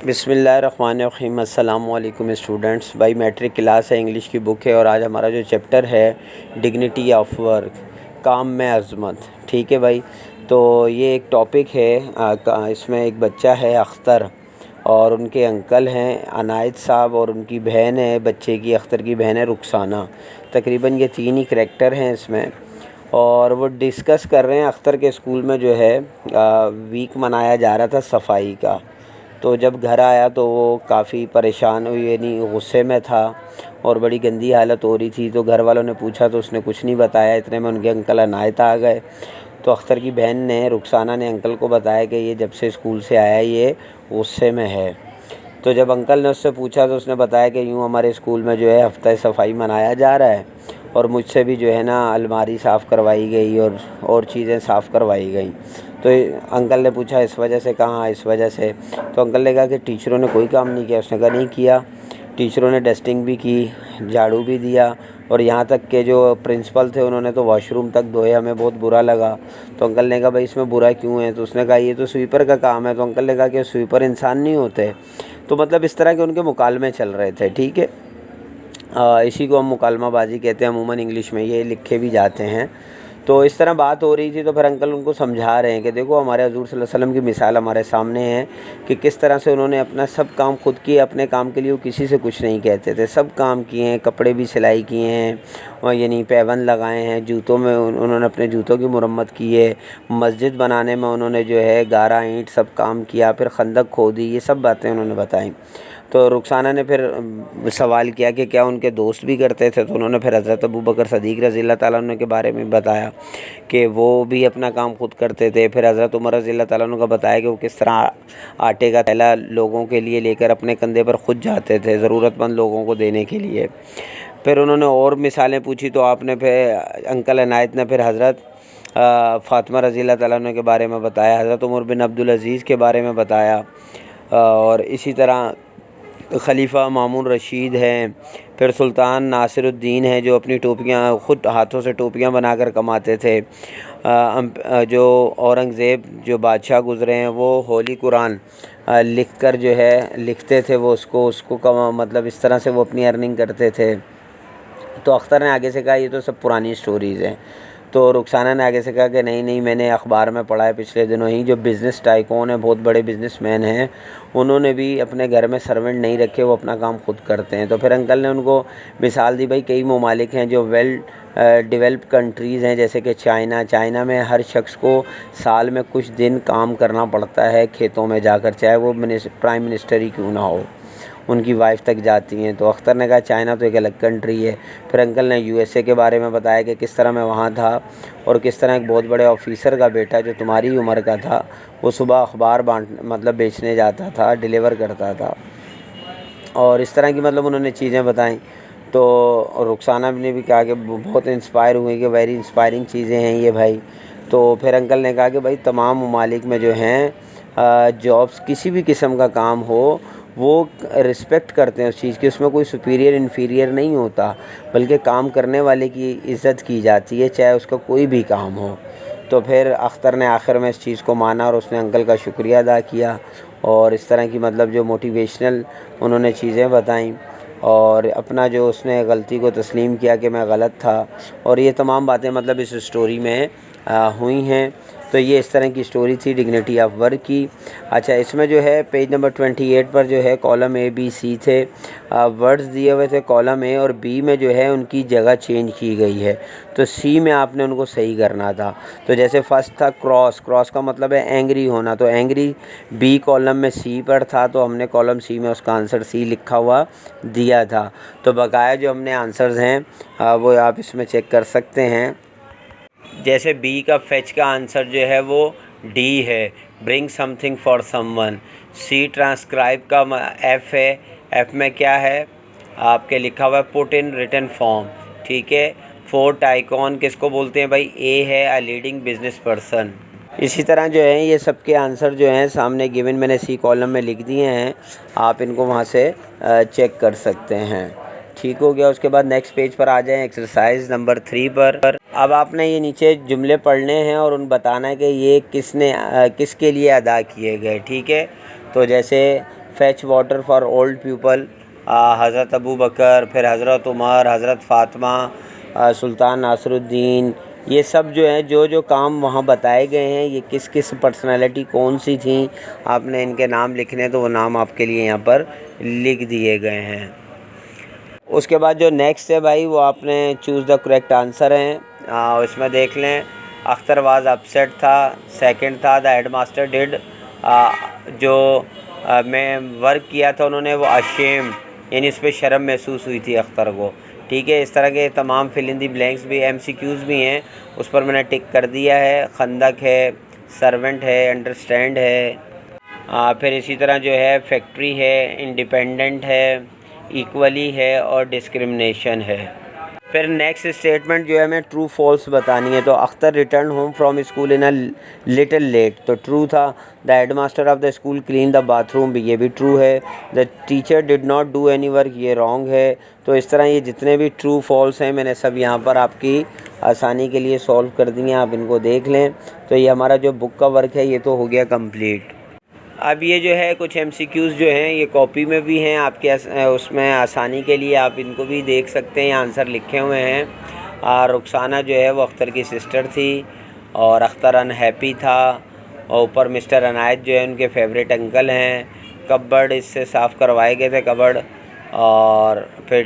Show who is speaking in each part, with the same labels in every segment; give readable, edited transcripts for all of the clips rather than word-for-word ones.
Speaker 1: بسم اللہ الرحمن الرحیم۔ السلام علیکم اسٹوڈنٹس۔ بھائی میٹرک کلاس ہے، انگلش کی بک ہے، اور آج ہمارا جو چیپٹر ہے ڈگنیٹی آف ورک، کام میں عظمت۔ ٹھیک ہے بھائی، تو یہ ایک ٹاپک ہے، اس میں ایک بچہ ہے اختر، اور ان کے انکل ہیں عنایت صاحب، اور ان کی بہن ہے بچے کی، اختر کی بہن ہے رخسانہ۔ تقریباً یہ تین ہی کریکٹر ہیں اس میں، اور وہ ڈسکس کر رہے ہیں اختر کے اسکول میں جو ہے ویک منایا جا رہا تھا صفائی کا۔ تو جب گھر آیا تو وہ کافی پریشان ہوئی، یعنی غصے میں تھا، اور بڑی گندی حالت ہو رہی تھی۔ تو گھر والوں نے پوچھا تو اس نے کچھ نہیں بتایا، اتنے میں ان کے انکل عنایت آ گئے۔ تو اختر کی بہن نے، رخسانہ نے انکل کو بتایا کہ یہ جب سے اسکول سے آیا یہ غصے میں ہے۔ تو جب انکل نے اس سے پوچھا تو اس نے بتایا کہ یوں ہمارے اسکول میں جو ہے ہفتہ صفائی منایا جا رہا ہے، اور مجھ سے بھی جو ہے نا الماری صاف کروائی گئی اور چیزیں صاف کروائی گئیں۔ تو انکل نے پوچھا اس وجہ سے؟ کہاں اس وجہ سے؟ تو انکل نے کہا کہ ٹیچروں نے کوئی کام نہیں کیا۔ اس نے کہا نہیں کیا، ٹیچروں نے ڈسٹنگ بھی کی، جھاڑو بھی دیا، اور یہاں تک کہ جو پرنسپل تھے انہوں نے تو واش روم تک دھوئے، ہمیں بہت برا لگا۔ تو انکل نے کہا بھائی اس میں برا کیوں ہے؟ تو اس نے کہا یہ تو سویپر کا کام ہے۔ تو انکل نے کہا کہ سویپر انسان نہیں ہوتے۔ تو مطلب اس طرح کے ان کے مکالمے چل رہے تھے۔ ٹھیک ہے، اسی کو ہم مکالمہ بازی کہتے ہیں عموماً انگلش میں، یہ لکھے بھی جاتے ہیں۔ تو اس طرح بات ہو رہی تھی، تو پھر انکل ان کو سمجھا رہے ہیں کہ دیکھو ہمارے حضور صلی اللہ علیہ وسلم کی مثال ہمارے سامنے ہے کہ کس طرح سے انہوں نے اپنا سب کام خود کیے، اپنے کام کے لیے وہ کسی سے کچھ نہیں کہتے تھے، سب کام کیے ہیں، کپڑے بھی سلائی کیے ہیں، اور یعنی پیون لگائے ہیں، جوتوں میں انہوں نے اپنے جوتوں کی مرمت کی ہے، مسجد بنانے میں انہوں نے جو ہے گارا اینٹ سب کام کیا، پھر خندق کھودی، یہ سب باتیں انہوں نے بتائیں۔ تو رخسانہ نے پھر سوال کیا کہ کیا ان کے دوست بھی کرتے تھے؟ تو انہوں نے پھر حضرت ابوبکر صدیق رضی اللہ تعالیٰ عنہ کے بارے میں بتایا کہ وہ بھی اپنا کام خود کرتے تھے۔ پھر حضرت عمر رضی اللہ تعالیٰ عنہ کا بتایا کہ وہ کس طرح آٹے کا تھیلا لوگوں کے لیے لے کر اپنے کندھے پر خود جاتے تھے ضرورت مند لوگوں کو دینے کے لیے۔ پھر انہوں نے اور مثالیں پوچھی، تو آپ نے پھر انکل عنایت نے پھر حضرت فاطمہ رضی اللہ تعالیٰ عنہ کے بارے میں بتایا، حضرت عمر بن عبدالعزیز کے بارے میں بتایا، اور اسی طرح خلیفہ مامون رشید ہیں، پھر سلطان ناصر الدین ہیں جو اپنی ٹوپیاں خود ہاتھوں سے ٹوپیاں بنا کر کماتے تھے، جو اورنگزیب جو بادشاہ گزرے ہیں وہ ہولی قرآن لکھ کر جو ہے لکھتے تھے، وہ اس کو مطلب اس طرح سے وہ اپنی ارننگ کرتے تھے۔ تو اختر نے آگے سے کہا یہ تو سب پرانی سٹوریز ہیں۔ تو رخسانہ نے آگے سے کہا کہ نہیں میں نے اخبار میں پڑھا ہے پچھلے دنوں ہی، جو بزنس ٹائکون ہیں، بہت بڑے بزنس مین ہیں، انہوں نے بھی اپنے گھر میں سرونٹ نہیں رکھے، وہ اپنا کام خود کرتے ہیں۔ تو پھر انکل نے ان کو مثال دی، بھائی کئی ممالک ہیں جو ویل ڈیولپڈ کنٹریز ہیں، جیسے کہ چائنا میں ہر شخص کو سال میں کچھ دن کام کرنا پڑتا ہے کھیتوں میں جا کر، چاہے وہ پرائم منسٹر ہی کیوں نہ ہو، ان کی وائف تک جاتی ہیں۔ تو اختر نے کہا چائنا تو ایک الگ کنٹری ہے۔ پھر انکل نے USA کے بارے میں بتایا کہ کس طرح میں وہاں تھا، اور کس طرح ایک بہت بڑے آفیسر کا بیٹا جو تمہاری عمر کا تھا، وہ صبح اخبار مطلب بیچنے جاتا تھا، ڈیلیور کرتا تھا، اور اس طرح کی مطلب انہوں نے چیزیں بتائیں۔ تو رخسانہ نے بھی کہا کہ بہت انسپائر ہوئی کہ ویری انسپائرنگ چیزیں ہیں یہ بھائی۔ تو پھر انکل نے کہا کہ بھائی تمام ممالک میں جو ہیں جابس کسی بھی قسم کا کام ہو وہ رسپیکٹ کرتے ہیں اس چیز کی، اس میں کوئی سپیریئر انفیریئر نہیں ہوتا، بلکہ کام کرنے والے کی عزت کی جاتی ہے چاہے اس کا کوئی بھی کام ہو۔ تو پھر اختر نے آخر میں اس چیز کو مانا، اور اس نے انکل کا شکریہ ادا کیا، اور اس طرح کی مطلب جو موٹیویشنل انہوں نے چیزیں بتائیں، اور اپنا جو اس نے غلطی کو تسلیم کیا کہ میں غلط تھا، اور یہ تمام باتیں مطلب اس سٹوری میں ہوئی ہیں۔ تو یہ اس طرح کی سٹوری تھی ڈگنیٹی آف ورک کی۔ اچھا، اس میں جو ہے پیج نمبر 28 پر جو ہے کالم ABC تھے، ورڈز دیے ہوئے تھے کالم A، اور B میں جو ہے ان کی جگہ چینج کی گئی ہے، تو C میں آپ نے ان کو صحیح کرنا تھا۔ تو جیسے فرسٹ تھا کراس کا مطلب ہے اینگری ہونا، تو اینگری B کالم میں C پر تھا، تو ہم نے کالم C میں اس کا آنسر C لکھا ہوا دیا تھا۔ تو بقایا جو ہم نے آنسرز ہیں وہ آپ اس میں چیک کر سکتے ہیں۔ جیسے B کا فیچ کا آنسر جو ہے وہ D ہے، bring something for someone. C transcribe کا F ہے، F میں کیا ہے آپ کے لکھا ہوا ہے پٹ ان ریٹن فارم، ٹھیک ہے۔ فورٹ آئیکن کس کو بولتے ہیں بھائی؟ A ہے، اے لیڈنگ بزنس پرسن۔ اسی طرح جو ہے یہ سب کے آنسر جو ہیں سامنے گیون میں نے C کالم میں لکھ دیے ہیں، آپ ان کو وہاں سے چیک کر سکتے ہیں۔ ٹھیک ہو گیا۔ اس کے بعد نیکسٹ پیج پر آ جائیں ایکسرسائز نمبر 3 پر۔ اب آپ نے یہ نیچے جملے پڑھنے ہیں اور ان بتانا ہے کہ یہ کس کے لیے ادا کیے گئے، ٹھیک ہے۔ تو جیسے fetch water for old people, حضرت ابو بکر، پھر حضرت عمر، حضرت فاطمہ، سلطان ناصر الدین، یہ سب جو ہیں جو کام وہاں بتائے گئے ہیں، یہ کس کس پرسنالٹی کون سی تھیں، آپ نے ان کے نام لکھنے ہیں، تو وہ نام آپ کے لیے یہاں پر لکھ دیے گئے ہیں۔ اس کے بعد جو نیکسٹ ہے بھائی، وہ آپ نے چوز دا کریکٹ آنسر ہیں، اس میں دیکھ لیں۔ اختر واز اپسیٹ تھا، سیکنڈ تھا دا ہیڈ ماسٹر ڈیڈ، جو میں ورک کیا تھا انہوں نے، وہ اشیم، یعنی اس پہ شرم محسوس ہوئی تھی اختر کو، ٹھیک ہے۔ اس طرح کے تمام فل ان دی بلینکس بھی ایم سی کیوز بھی ہیں، اس پر میں نے ٹک کر دیا ہے۔ خندق ہے، سرونٹ ہے، انڈرسٹینڈ ہے، پھر اسی طرح جو ہے فیکٹری ہے، انڈیپینڈنٹ ہے، ایکولی ہے، اور ڈسکرمنیشن ہے۔ پھر نیکسٹ اسٹیٹمنٹ جو ہے ہمیں ٹرو فالس بتانی ہے، تو Akhtar return home from school in a little late, تو ٹرو تھا۔ The headmaster of the school clean the bathroom, بھی یہ بھی ٹرو ہے۔ The teacher did not do any work, یہ رانگ ہے۔ تو اس طرح یہ جتنے بھی ٹرو فالس ہیں میں نے سب یہاں پر آپ کی آسانی کے لیے سولو کر دیے ہیں، آپ ان کو دیکھ لیں۔ تو یہ ہمارا جو بک کا ورک ہے یہ تو ہو گیا کمپلیٹ۔ اب یہ جو ہے کچھ ایم سی کیوز جو ہیں یہ کاپی میں بھی ہیں آپ کے، اس میں آسانی کے لیے آپ ان کو بھی دیکھ سکتے ہیں، آنسر لکھے ہوئے ہیں۔ رخسانہ جو ہے وہ اختر کی سسٹر تھی، اور اختر انہیپی تھا، اور اوپر مسٹر عنایت جو ہے ان کے فیوریٹ انکل ہیں۔ کبڈ اس سے صاف کروائے گئے تھے کبڈ، اور پھر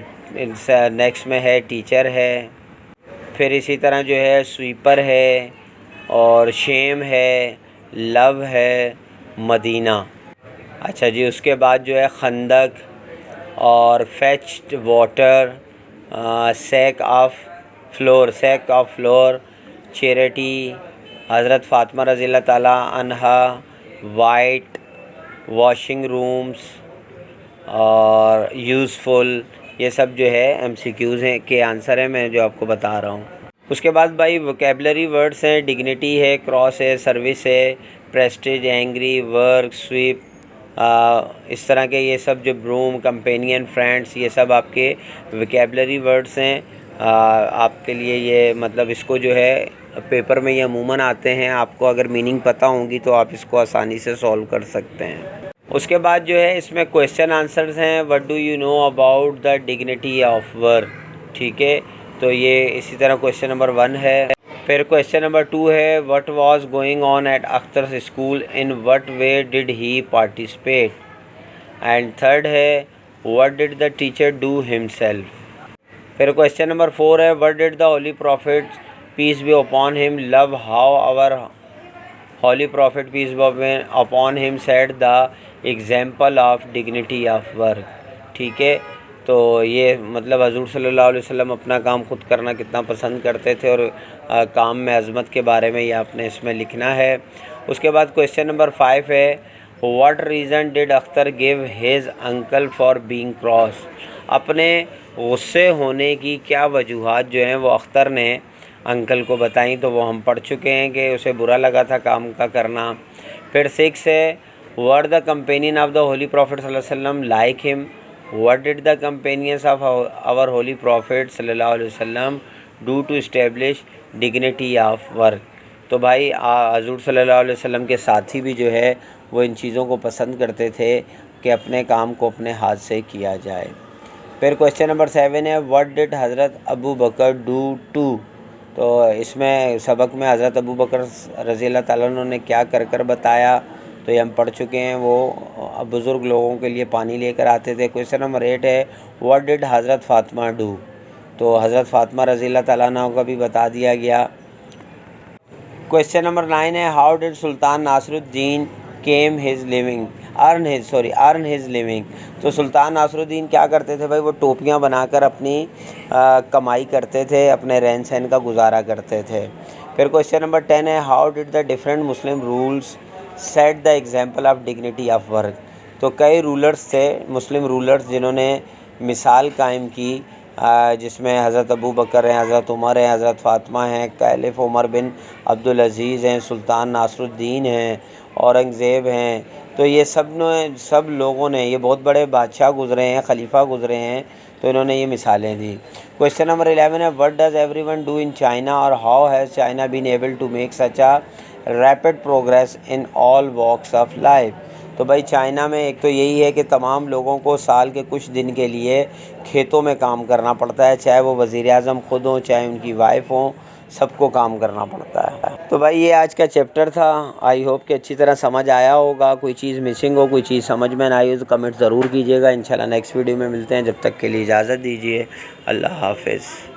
Speaker 1: نیکسٹ میں ہے ٹیچر ہے، پھر اسی طرح جو ہے سویپر ہے، اور شیم ہے، لو ہے، مدینہ۔ اچھا جی، اس کے بعد جو ہے خندق، اور fetched water, sack of flour, charity, حضرت فاطمہ رضی اللہ تعالیٰ عنہا، وائٹ، واشنگ رومز، اور یوزفل، یہ سب جو ہے ایم سی کیوز ہیں کے آنسر ہیں میں جو آپ کو بتا رہا ہوں۔ اس کے بعد بھائی ووکیبلری ورڈس ہیں، ڈگنیٹی ہے، کراس ہے، سروس ہے، پریسٹیج، اینگری، ورک، سویپ، اس طرح کے یہ سب جو بروم، کمپینین، فرینڈس، یہ سب آپ کے ووکیبلری ورڈس ہیں۔ آپ کے لیے یہ مطلب اس کو جو ہے پیپر میں یہ عموماً آتے ہیں، آپ کو اگر میننگ پتہ ہوں گی تو آپ اس کو آسانی سے سولو کر سکتے ہیں۔ اس کے بعد جو ہے اس میں کویشچن آنسرز ہیں، what do you know about the dignity of work, ٹھیک ہے، تو یہ اسی طرح کویشچن نمبر 1 ہے۔ پھر کویشچن نمبر 2 ہے، what was going on at اختر's school, in what way did he participate, and third ہے، what did the teacher do himself. پھر کویشچن نمبر 4 ہے، what did the holy prophet peace be upon him love how our holy prophet peace be upon him set the example of dignity of work, ٹھیک ہے۔ تو یہ مطلب حضور صلی اللہ علیہ وسلم اپنا کام خود کرنا کتنا پسند کرتے تھے، اور کام میں عظمت کے بارے میں یہ آپ نے اس میں لکھنا ہے۔ اس کے بعد کویشچن نمبر 5 ہے، what reason did Akhtar give his uncle for being cross, اپنے غصے ہونے کی کیا وجوہات جو ہیں وہ اختر نے انکل کو بتائیں، تو وہ ہم پڑھ چکے ہیں کہ اسے برا لگا تھا کام کا کرنا۔ پھر 6 ہے، were the companion of the holy prophet صلی اللہ علیہ وسلم like him, what did the companions of our holy prophet صلی اللہ علیہ وسلم do to establish dignity of work. تو بھائی حضور صلی اللہ علیہ وسلم کے ساتھی بھی جو ہے وہ ان چیزوں کو پسند کرتے تھے کہ اپنے کام کو اپنے ہاتھ سے کیا جائے۔ پھر کویشچن نمبر 7 ہے، وٹ ڈڈ حضرت ابو بکر ڈو ٹو، تو اس میں سبق میں حضرت ابو بکر رضی اللہ تعالیٰ عنہ نے کیا کر بتایا، تو یہ ہم پڑھ چکے ہیں، وہ بزرگ لوگوں کے لیے پانی لے کر آتے تھے۔ کویشچن نمبر 8 ہے، واٹ ڈڈ حضرت فاطمہ ڈو، تو حضرت فاطمہ رضی اللہ تعالیٰ عنہ کا بھی بتا دیا گیا۔ کویشچن نمبر 9 ہے، how ڈڈ Sultan Nasir Uddin earn his living, تو سلطان ناصر الدین کیا کرتے تھے بھائی، وہ ٹوپیاں بنا کر اپنی کمائی کرتے تھے، اپنے رہن سہن کا گزارا کرتے تھے۔ پھر کویشچن نمبر 10 ہے، how did the different Muslim rulers set the example of dignity of work, تو کئی رولرز تھے مسلم رولرز جنہوں نے مثال قائم کی، جس میں حضرت ابو بکر ہیں، حضرت عمر ہیں، حضرت فاطمہ ہیں، کیلف عمر بن عبدالعزیز ہیں، سلطان ناصر الدین ہیں، اورنگزیب ہیں۔ تو یہ سب لوگوں نے، یہ بہت بڑے بادشاہ گزرے ہیں، خلیفہ گزرے ہیں، تو انہوں نے یہ مثالیں دی۔ کویشچن نمبر 11 ہے، what does everyone do in China, اور how has China been able to make such a rapid progress in all walks of life, تو بھائی چائنا میں ایک تو یہی ہے کہ تمام لوگوں کو سال کے کچھ دن کے لیے کھیتوں میں کام کرنا پڑتا ہے، چاہے وہ وزیر اعظم خود ہوں، چاہے ان کی وائف ہوں، سب کو کام کرنا پڑتا ہے۔ تو بھائی یہ آج کا چیپٹر تھا، آئی ہوپ کہ اچھی طرح سمجھ آیا ہوگا۔ کوئی چیز مسنگ ہو، کوئی چیز سمجھ میں نہ آئی ہو تو کمنٹ ضرور کیجیے گا۔ انشاءاللہ نیکسٹ ویڈیو میں ملتے ہیں، جب تک کے لیے اجازت دیجیے، اللہ حافظ۔